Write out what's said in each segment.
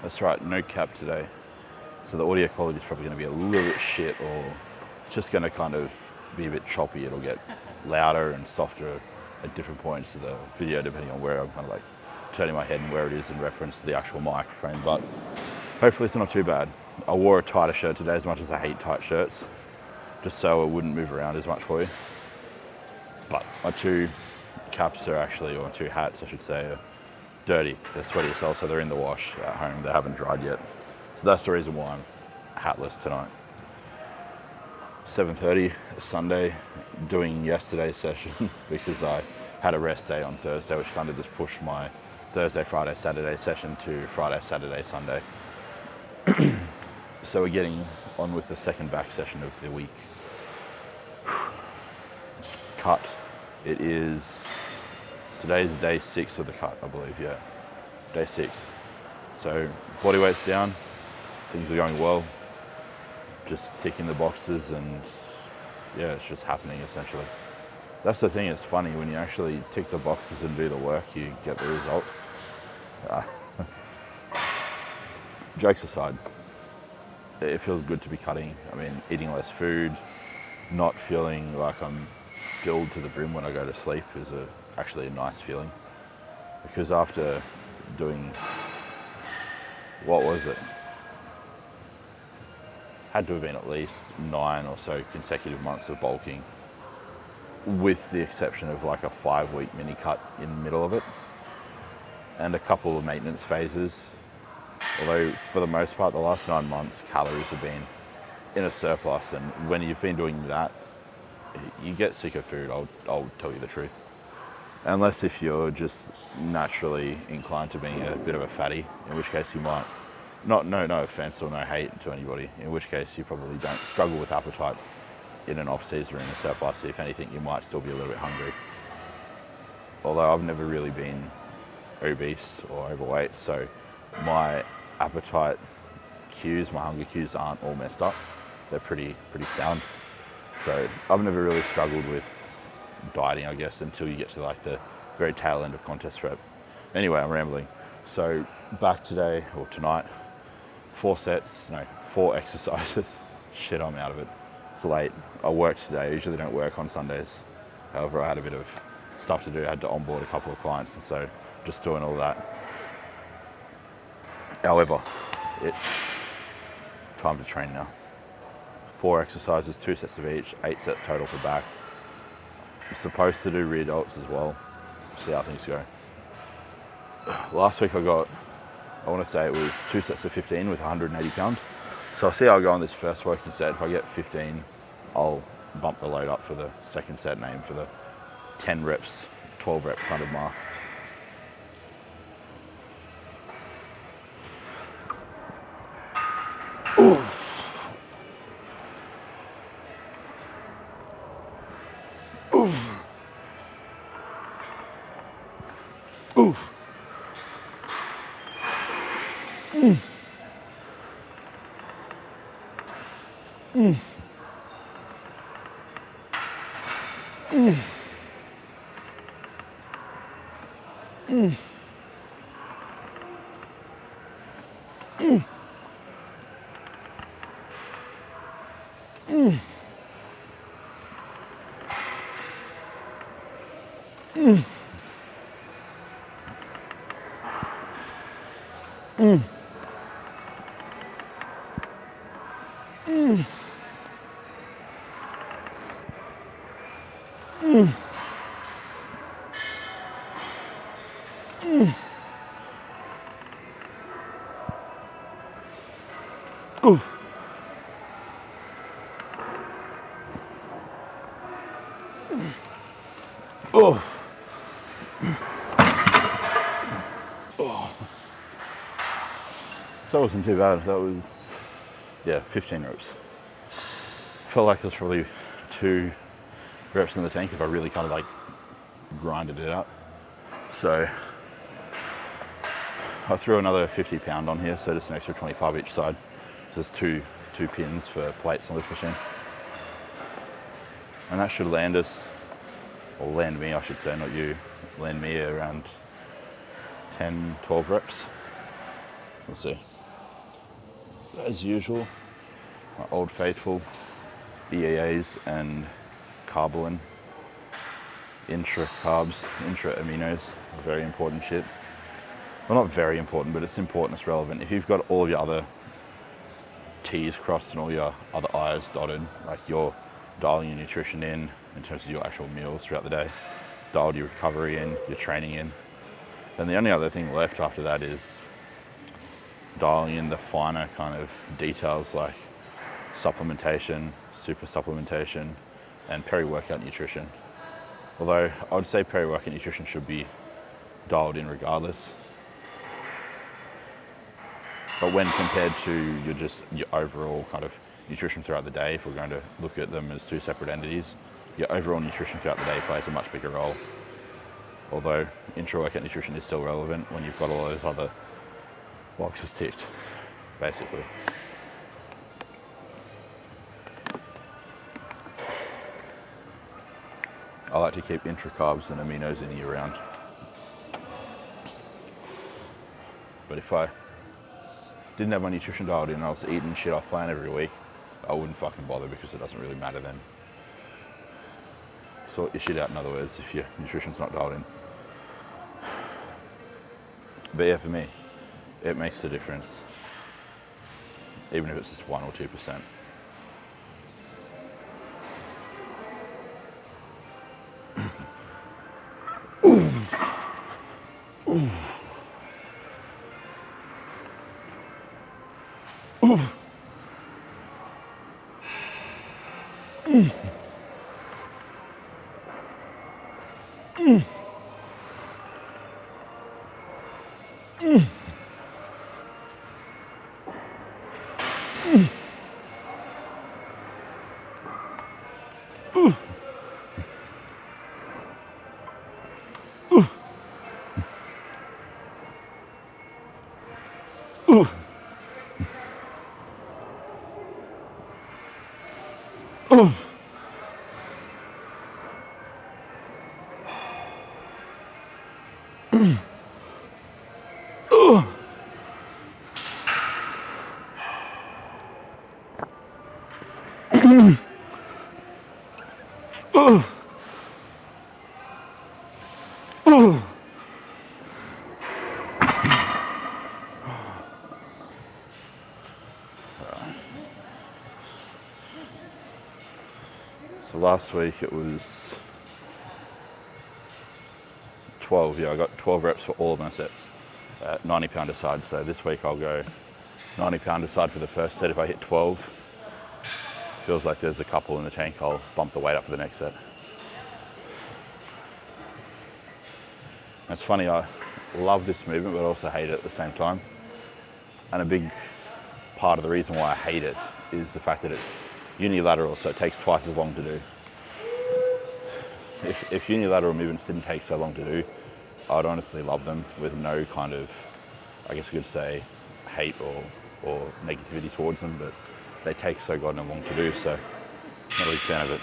That's right, no cap today. So the audio quality is probably going to be a little bit shit, or it's just going to kind of be a bit choppy. It'll get louder and softer at different points of the video depending on where I'm kind of like turning my head and where it is in reference to the actual microphone, but hopefully it's not too bad. I wore a tighter shirt today, as much as I hate tight shirts, just so it wouldn't move around as much for you. But my two caps are actually, or my two hats I should say, are dirty. They're sweaty as hell, so they're in the wash at home. They haven't dried yet. So that's the reason why I'm hatless tonight. 7:30 Sunday, doing yesterday's session because I had a rest day on Thursday, which kind of just pushed my Thursday, Friday, Saturday session to Friday, Saturday, Sunday. So we're getting on with the second back session of the week. Cut. It is, today's day 6 of the cut, I believe, yeah. Day 6. So body weight's down, things are going well. Just ticking the boxes and yeah, it's just happening essentially. That's the thing, it's funny, when you actually tick the boxes and do the work, you get the results. Jokes aside, it feels good to be cutting. I mean, eating less food, not feeling like I'm filled to the brim when I go to sleep is actually a nice feeling. Because after doing, what was it? Had to have been at least 9 or so consecutive months of bulking, with the exception of like a 5-week mini cut in the middle of it, and a couple of maintenance phases. Although for the most part, the last 9 months, calories have been in a surplus, and when you've been doing that, you get sick of food, I'll tell you the truth. Unless if you're just naturally inclined to being a bit of a fatty, in which case you might, no offense or no hate to anybody, in which case you probably don't struggle with appetite in an off-season or in a surplus. If anything, you might still be a little bit hungry. Although I've never really been obese or overweight, so my appetite cues, my hunger cues aren't all messed up. They're pretty sound. So I've never really struggled with dieting, I guess, until you get to like the very tail end of contest prep. Anyway, I'm rambling. So back today, or tonight, 4 exercises. Shit, I'm out of it. It's late. I worked today. I usually don't work on Sundays. However, I had a bit of stuff to do. I had to onboard a couple of clients, and so just doing all that. However, it's time to train now. 4 exercises, 2 sets of each, 8 sets total for back. I'm supposed to do rear delts as well. See how things go. Last week I want to say it was 2 sets of 15 with 180 pounds. So I'll see how I go on this first working set. If I get 15, I'll bump the load up for the second set and aim for the 10 reps, 12 rep kind of mark. Ooh. Ooh. Ooh. Mm. Mm. Mm. Mm. Mm. Mm. Mm. Mm. Mm. Mm. Mm. Ooh. Oh. Oh. So it wasn't too bad. That was, 15 reps. Felt like there's probably 2 reps in the tank if I really kind of like grinded it up. So I threw another 50 pound on here, so just an extra 25 each side. So there's two pins for plates on this machine. And that should land us, or land me I should say, not you, land me around 10, 12 reps. We'll see. as usual, my Old Faithful, EAAs and Carbolin, intra carbs, intra aminos, very important shit. Well, not very important, but it's important, it's relevant. If you've got all of your other T's crossed and all your other I's dotted, like you're dialing your nutrition in terms of your actual meals throughout the day, dialed your recovery in, your training in, then the only other thing left after that is dialing in the finer kind of details like supplementation, super supplementation, and peri-workout nutrition. Although I would say peri-workout nutrition should be dialed in regardless. But when compared to your overall kind of nutrition throughout the day, if we're going to look at them as two separate entities, your overall nutrition throughout the day plays a much bigger role. Although intra-workout nutrition is still relevant when you've got all those other boxes ticked, basically. I like to keep intra-carbs and aminos in year round. But if I didn't have my nutrition dialed in and I was eating shit off plan every week, I wouldn't fucking bother because it doesn't really matter then. Sort your shit out, in other words, if your nutrition's not dialed in. But yeah, for me, it makes a difference, even if it's just 1 or 2%. So last week it was 12, yeah, I got 12 reps for all of my sets at 90 pound a side. So this week I'll go 90 pound a side for the first set. If I hit 12, feels like there's a couple in the tank, I'll bump the weight up for the next set. It's funny, I love this movement, but I also hate it at the same time. And a big part of the reason why I hate it is the fact that it's unilateral, so it takes twice as long to do. If unilateral movements didn't take so long to do, I'd honestly love them with no kind of, I guess you could say, hate or negativity towards them, but they take so goddamn long to do, so I'm not a big fan of it.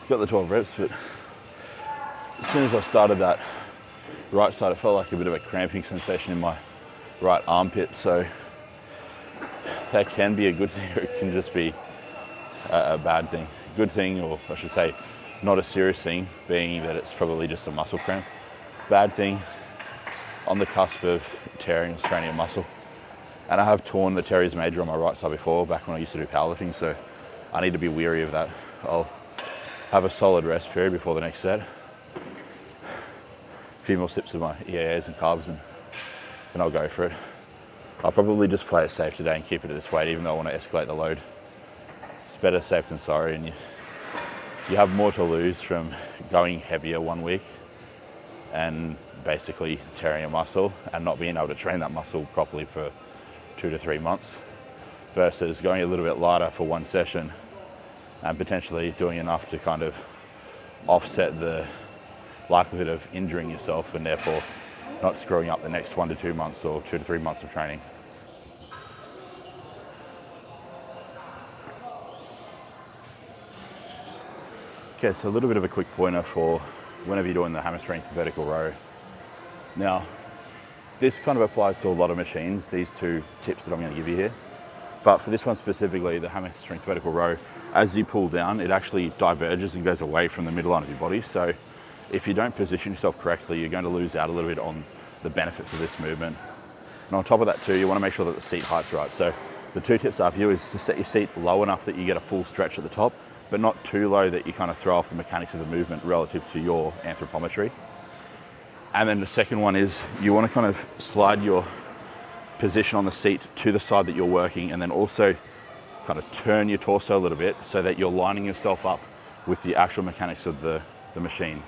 Got the 12 reps, but as soon as I started that right side, it felt like a bit of a cramping sensation in my right armpit. So that can be a good thing, or it can just be a bad thing. Good thing, or I should say, not a serious thing, being that it's probably just a muscle cramp. Bad thing, on the cusp of tearing or straining a muscle. And I have torn the teres major on my right side before, back when I used to do powerlifting, so I need to be wary of that. I'll have a solid rest period before the next set. A few more sips of my EAAs and carbs, and then I'll go for it. I'll probably just play it safe today and keep it at this weight, even though I want to escalate the load. It's better safe than sorry, and you have more to lose from going heavier 1 week and basically tearing a muscle and not being able to train that muscle properly for 2 to 3 months, versus going a little bit lighter for one session and potentially doing enough to kind of offset the likelihood of injuring yourself and therefore not screwing up the next 1 to 2 months or 2 to 3 months of training. Okay, so a little bit of a quick pointer for whenever you're doing the hammer strength vertical row. Now, this kind of applies to a lot of machines, these 2 tips that I'm going to give you here. But for this one specifically, the hammer strength vertical row, as you pull down, it actually diverges and goes away from the midline of your body. So if you don't position yourself correctly, you're going to lose out a little bit on the benefits of this movement. And on top of that too, you want to make sure that the seat height's right. So the 2 tips I have for you is to set your seat low enough that you get a full stretch at the top, but not too low that you kind of throw off the mechanics of the movement relative to your anthropometry. And then the second one is you want to kind of slide your position on the seat to the side that you're working, and then also kind of turn your torso a little bit so that you're lining yourself up with the actual mechanics of the machine.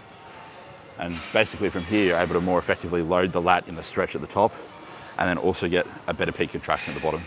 And basically from here, you're able to more effectively load the lat in the stretch at the top, and then also get a better peak contraction at the bottom.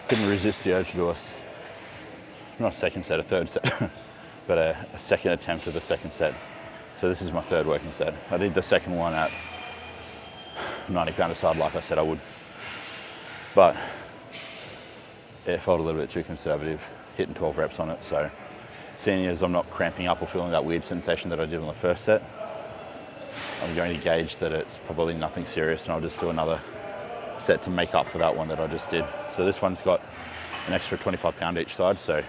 Couldn't resist the urge to do not a second set, a third set, but a second attempt of the second set. So this is my third working set. I did the second one at 90 pound a side like I said I would, but it felt a little bit too conservative, hitting 12 reps on it. So seeing as I'm not cramping up or feeling that weird sensation that I did on the first set, I'm going to gauge that it's probably nothing serious, and I'll just do another set to make up for that one that I just did. So this one's got an extra 25 pound each side, so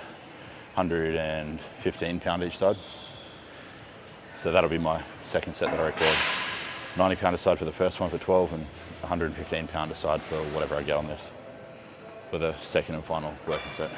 115 pound each side. So that'll be my second set that I record. 90 pound aside for the first one for 12 and 115 pound aside for whatever I get on this for the second and final working set.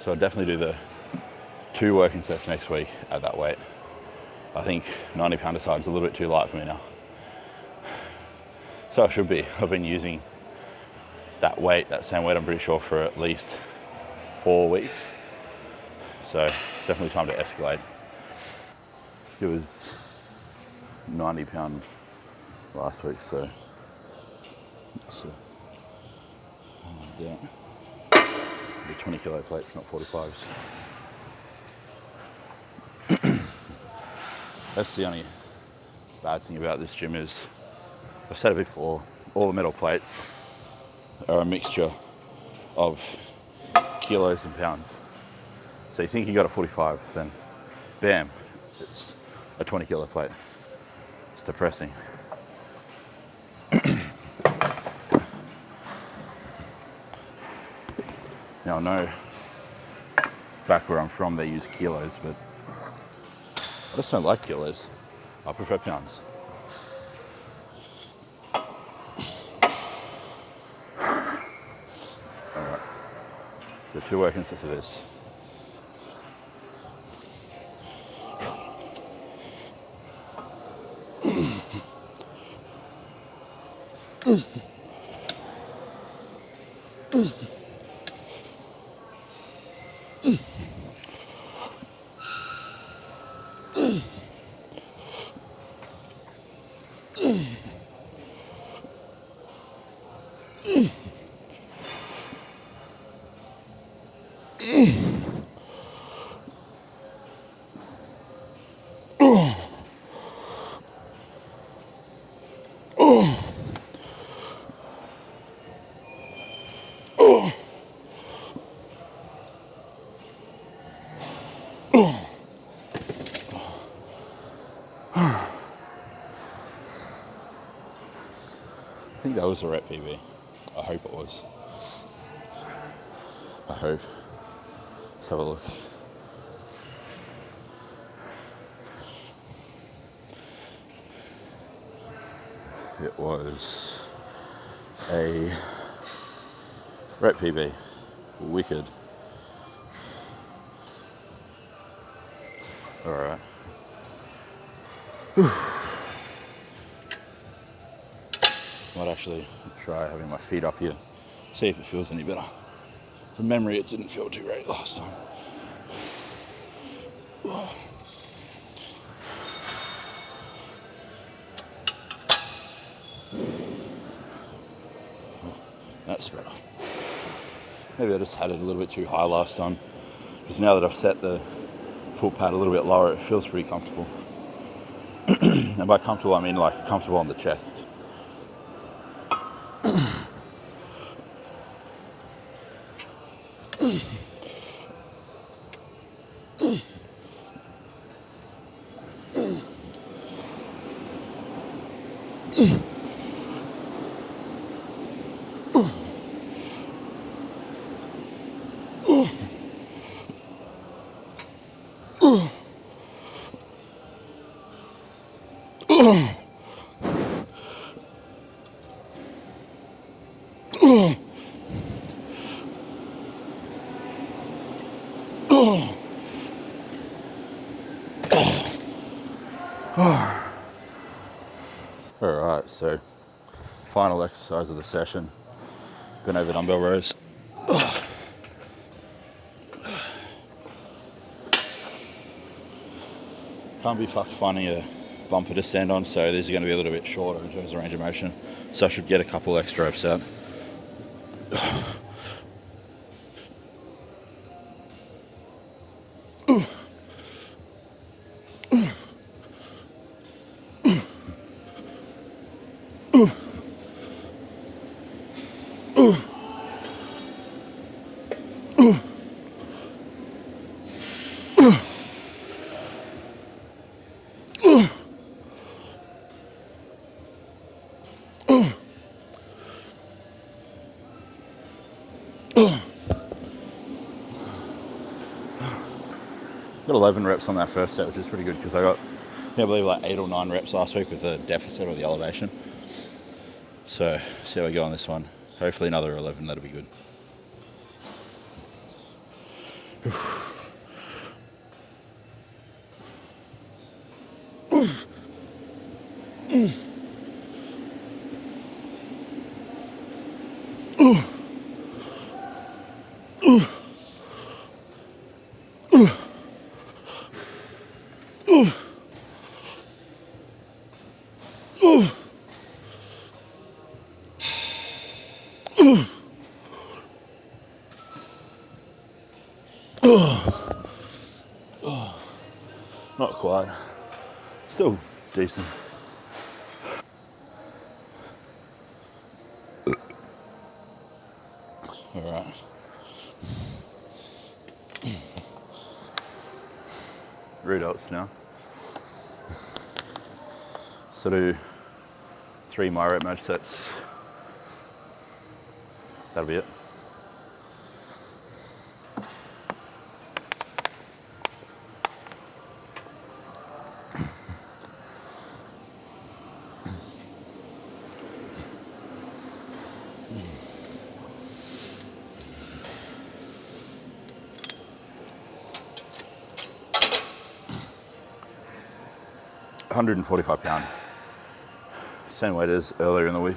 So I'll definitely do the 2 working sets next week at that weight. I think 90 pound aside is a little bit too light for me now. So I should be. I've been using that weight, that same weight I'm pretty sure, for at least 4 weeks. So it's definitely time to escalate. It was 90 pound last week, so yeah. The 20 kilo plates, not 45s. That's the only bad thing about this gym is, I've said it before, all the metal plates are a mixture of kilos and pounds. So you think you got a 45, then bam, it's a 20 kilo plate. It's depressing. Now I know back where I'm from they use kilos, but I just don't like kilos. I prefer pounds. Alright, so 2 working sets of this. I think that was a rep PB. I hope it was. I hope. Let's have a look. It was a rep PB. Wicked. Alright. Might actually try having my feet up here, see if it feels any better. From memory, it didn't feel too great last time. That's better. Maybe I just had it a little bit too high last time, because now that I've set the foot pad a little bit lower, it feels pretty comfortable. And by comfortable, I mean like comfortable on the chest. All right, so final exercise of the session, bent over dumbbell rows. Can't be fucked finding a bumper to stand on, so these are going to be a little bit shorter in terms of range of motion. So I should get a couple extra reps out. Got 11 reps on that first set, which is pretty good because I got, I believe, like 8 or 9 reps last week with the deficit or the elevation. So, see how we go on this one. Hopefully another 11, that'll be good. Not quite. Still decent. All right. Readouts now. So do 3 my rep match sets. That'll be it. £145. Same weight as earlier in the week.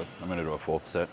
it. I'm going to do a fourth set.